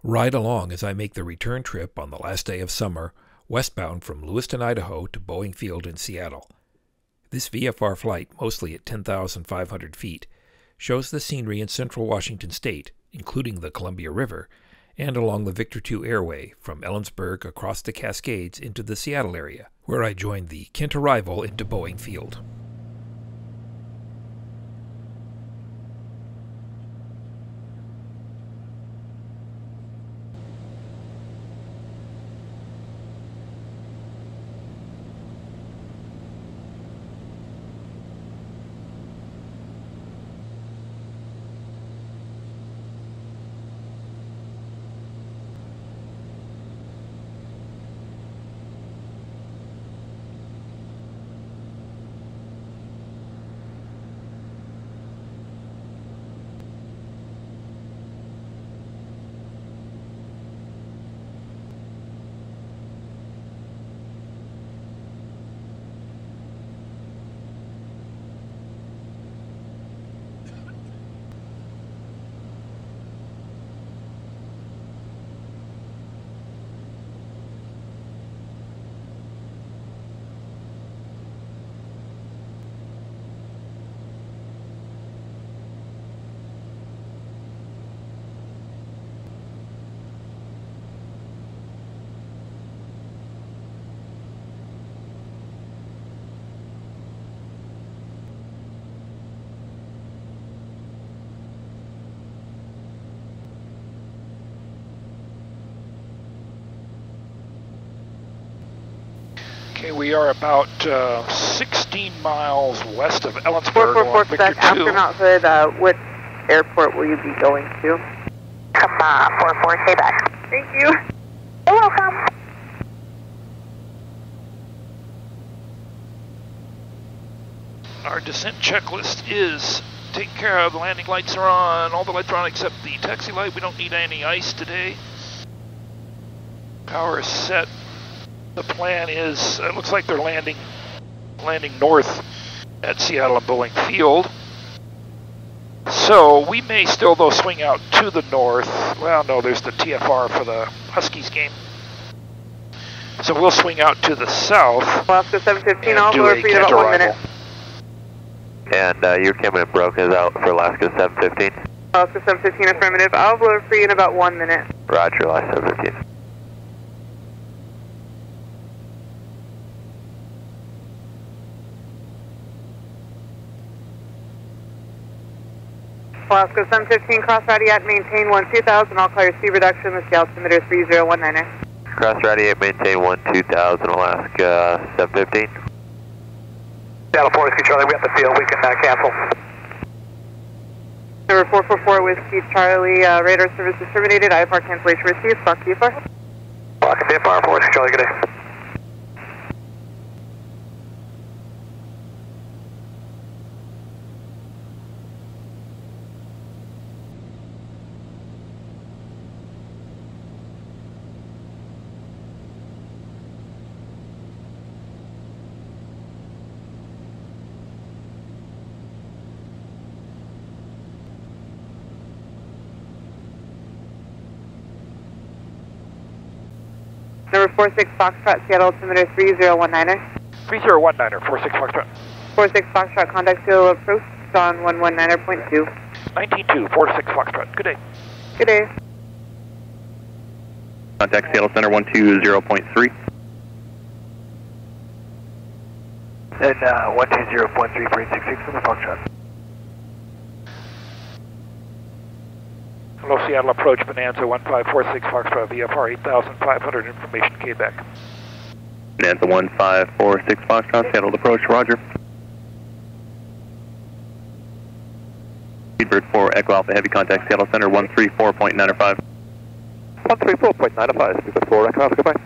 Ride along as I make the return trip on the last day of summer, westbound from Lewiston, Idaho to Boeing Field in Seattle. This VFR flight, mostly at 10,500 feet, shows the scenery in central Washington state, including the Columbia River, and along the Victor II airway from Ellensburg across the Cascades into the Seattle area, where I joined the Kent arrival into Boeing Field. Okay, we are about 16 miles west of Ellensburg. 444 Quebec, astronauthood, what airport will you be going to? Come on, 44, stay back. Thank you. You're welcome. Our descent checklist is taken care of. The landing lights are on. All the lights are on except the taxi light. We don't need any ice today. Power is set. The plan is, it looks like they're landing north at Seattle and Boeing Field. So we may still, though, swing out to the north. Well, no, there's the TFR for the Huskies game. So we'll swing out to the south. Alaska 715, I'll blow for you in about 1 minute. And your camera broke is out for Alaska 715. Alaska 715, affirmative. I'll blow for you in about 1 minute. Roger, Alaska 715. Alaska 715, cross radiat, maintain 12000. I'll call your speed reduction with the altimeter 3019er. Cross radiate, maintain 12000, Alaska 715. Seattle 4 Charlie, we have the field, we can cancel. Number 444 Whiskey Charlie, radar service is terminated, IFR cancellation received, Fox VFR. Fox VFR 4 Charlie, good day. Number 46 Foxtrot, Seattle altimeter 3019er. 3019er, 46 Foxtrot. 46 Foxtrot, contact Seattle approach on 119er.2. 192, 46 Foxtrot, good day. Good day. Contact Seattle Center 120.3. And 120.3 for 866 on the Foxtrot. Hello, Seattle approach, Bonanza 1546 Foxtrot, VFR 8500, information Quebec. Bonanza 1546 Foxtrot, Seattle approach, roger. Speedbird 4 Echo Alpha Heavy, contact Seattle Center 134.905. 134.905, Speedbird 4 Echo Alpha, goodbye.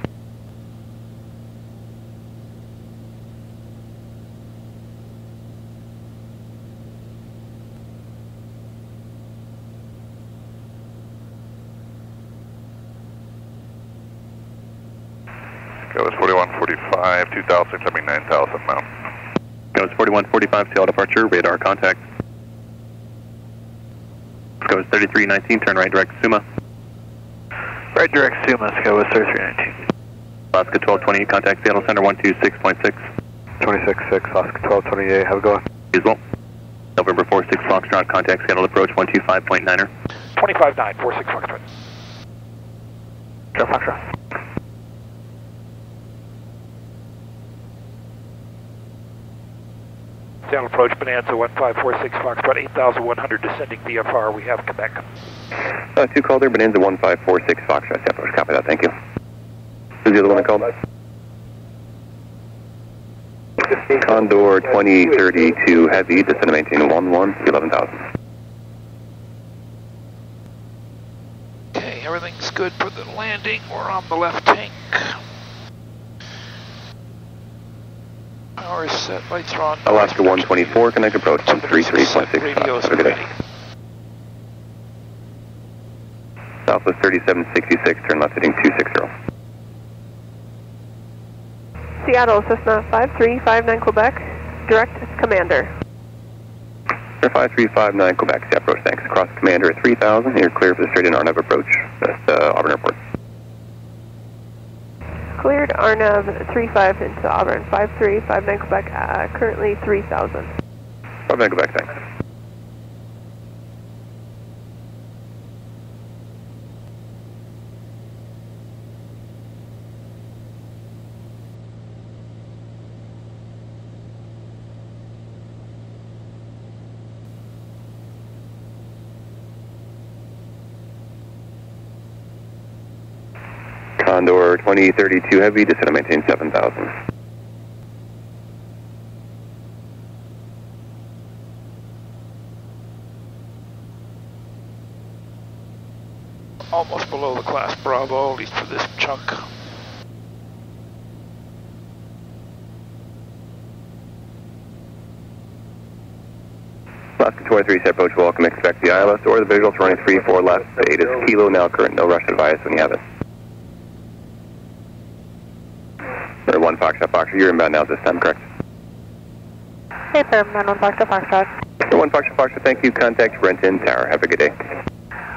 Goes 4145, 2000, coming 9000 now. Goes 4145, Seattle departure, radar contact. Goes 3319, turn right direct Suma. Right direct Sumas, go with 3319. Alaska 1228, contact Seattle Center 126.6. 26.6, Oscar 1228, have a go. As well. November 46 Foxtrot, contact Seattle approach 125.9er. 25.9, 46 Foxtrot. Joe Foxtrot. Seattle approach Bonanza 1546 Foxtrot 8100 descending VFR. We have Quebec. 2 call there, Bonanza 1546 Foxtrot, Seattle. Copy that, thank you. Who's the other one I called? Condor 2032 Heavy, descend to maintain 11,000. Okay, everything's good for the landing. We're on the left tank. Power is set, lights are on. Alaska 124, connect approach 133.6. Radios Have a good ready. day. Southwest 3766, turn left heading 260. Seattle, Cessna 5359 Quebec, direct Commander. 5359 Quebec, Seattle approach, thanks. Cross Commander at 3000, you're clear for the straight in Arnav approach. That's Auburn Airport. Cleared Arnav 35 into Auburn, 5359 Quebec, currently 3000. 59 Quebec, thanks. Condor 2032 Heavy, descend to maintain 7,000. Almost below the class Bravo, at least for this chunk. Alaska 23, set approach, welcome, expect the ILS or the visuals running 3-4 left, 8 is kilo, now current, no rush advice when you have it. 1 Foxtrot, Foxtrot, you're inbound now this time, correct? Hey, firm, 91 Foxtrot, Foxtrot. 1 Foxtrot, Foxtrot, thank you, contact Renton Tower, have a good day.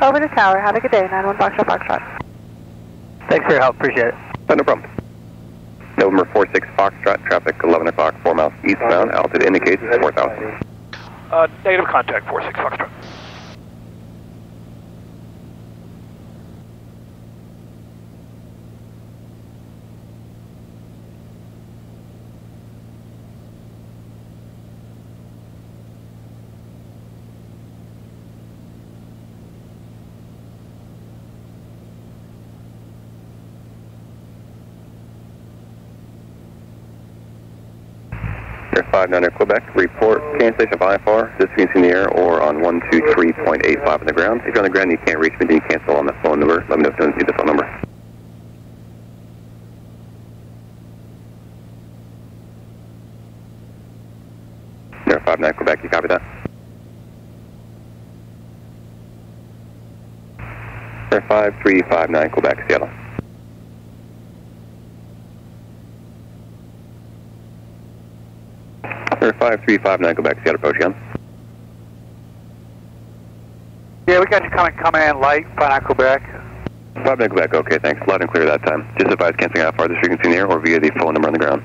Over to Tower, have a good day, 91 Foxtrot, Foxtrot. Thanks for your help, appreciate it. No problem. November 46 Foxtrot, traffic 11 o'clock, 4 miles eastbound, altitude indicates 4,000. Negative contact, 46 Foxtrot. Air 59 Quebec, report cancellation of IFR, disappearance in the air or on 123.85 on the ground. If you're on the ground and you can't reach me, then you cancel on the phone number. Let me know if you don't see the phone number. Air 59 Quebec, you copy that? Air 5359 Quebec, Seattle. Air 5359 Quebec, Seattle approach again. Yeah, we got you coming in light, 59 Quebec. 59 Quebec, okay, thanks. Loud and clear that time. Just advise canceling out farthest frequency in the air or via the phone number on the ground.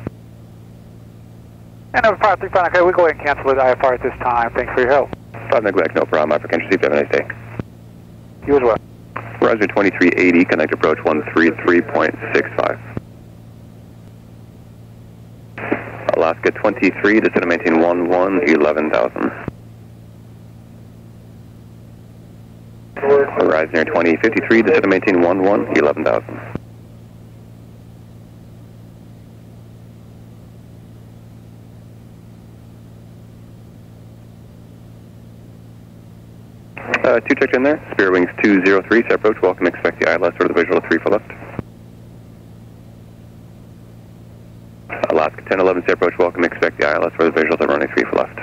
And over 5359, okay, we'll go ahead and cancel the IFR at this time. Thanks for your help. 59 Quebec, no problem. I forget received. Have a nice day. You as well. Horizon 2380, connect approach 133.65. Alaska 23, descend to maintain 11,000. Horizon Air 2053, descend to maintain 11,000. Two checked in there. Spirit Wings 203, set approach, welcome, expect the ILS or the visual 3 for left. Alaska 1011, set approach, welcome, expect the ILS or the visual running 3 for left.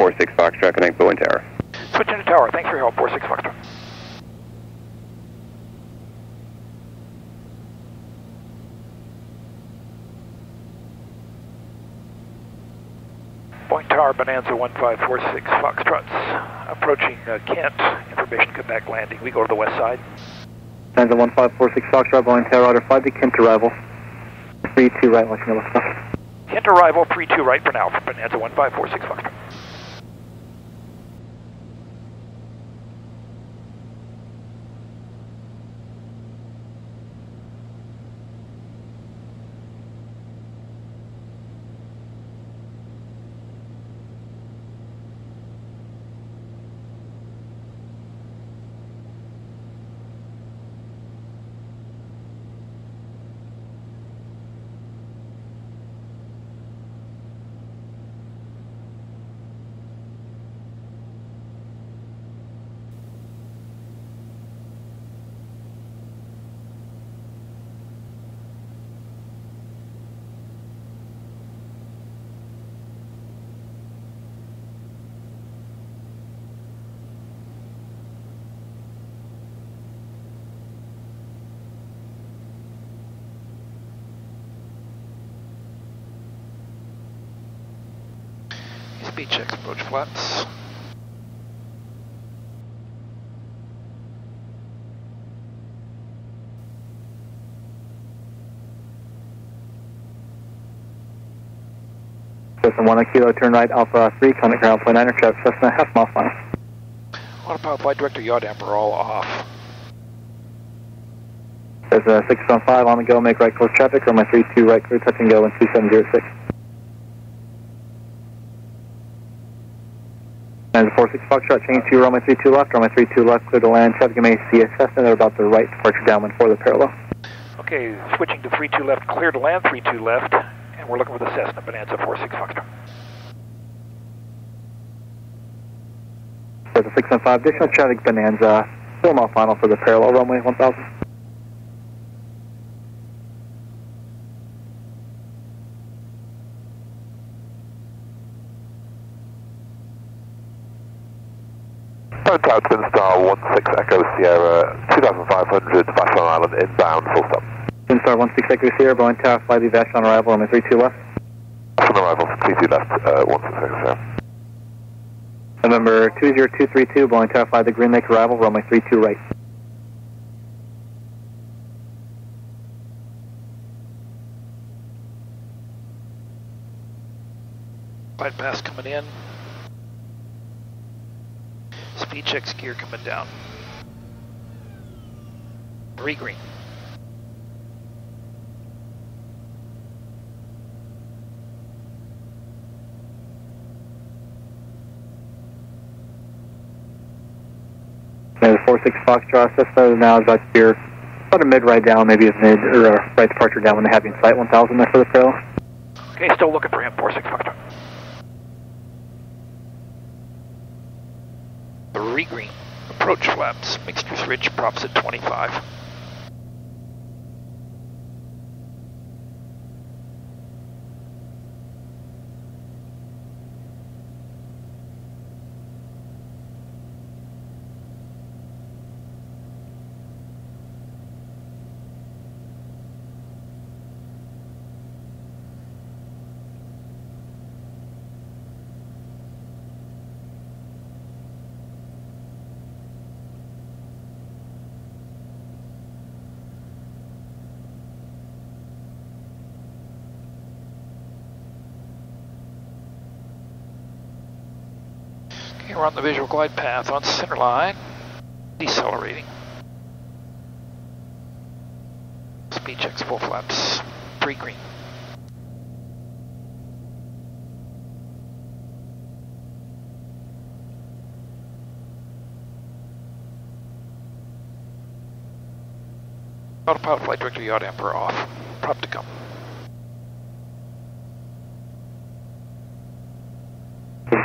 46 Foxtrot, connect Boeing Tower. Switching to tower. Thanks for your help. 46 Foxtrot. Boeing Tower, Bonanza 1546 Foxtrots. Approaching Kent. Information, Quebec landing. We go to the west side. Bonanza 1546 Foxtrot, Boeing Tower, order 5 to Kent arrival. 32 right, watching the west side. Kent arrival, 32 right for now for Bonanza 1546 Foxtrot. Speed checks, approach flaps. Cessna 1 Kilo, turn right, Alpha 3, contact ground, point 9, traffic Cessna, half mile final. Autopilot, flight director, yaw damper, all off. Cessna 615 on the go, make right close traffic, runway 32 right, clear touch and go, and 2706. And 46 Foxtrot, change to runway 32 left, runway 32 left, clear to land, traffic may see a Cessna, they're about the right departure downwind for the parallel. Okay, switching to 32 left, clear to land, 32 left, and we're looking for the Cessna, Bonanza 46 Foxtrot. Cessna 615, additional traffic, Bonanza, 4 mile final for the parallel runway 1000. Tower Twin Star 16 Echo Sierra 2500 Vashon Island inbound, full stop. Twin Star 16 Echo Sierra, Boeing Tower, fly the Vashon arrival, runway 32 left. Vashon arrival, 32 left, 16 Echo Sierra. November 20232, Boeing Tower, fly the Green Lake arrival, runway 32 right. Glide path coming in. Speed checks, gear coming down. 3 green. There's 46 Foxtrot, Cessna now is about a mid right down, maybe a mid or a right departure down when they have you in sight, 1000 there for the parallel. Okay, still looking for him, 46 Foxtrot. 3 green. Approach flaps. Mixtures rich. Props at 25. Okay, we're on the visual glide path on center line. Decelerating. Speed checks, full flaps. 3 green. Autopilot, flight director, yaw damper off. Prop to come.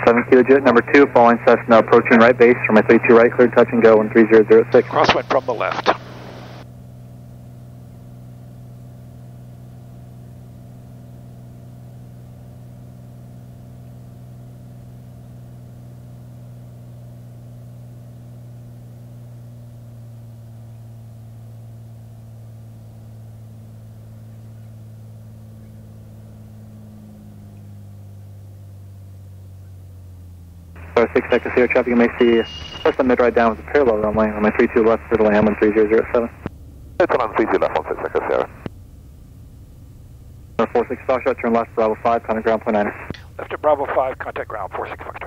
7 Kilo Jet number 2, following Cessna approaching right base, from my 32 right, clear touch and go, 13006. Crosswind from the left. Star 6 Echo Sierra traffic, you may see just a mid-right down with a parallel runway on my 32 left for the Hamlin 3007. It's on 32 left, 16 Echo Sierra. 46 Star Shot, turn left, Bravo 5, contact ground, point 9. Left at Bravo 5, contact ground, 46 Fox.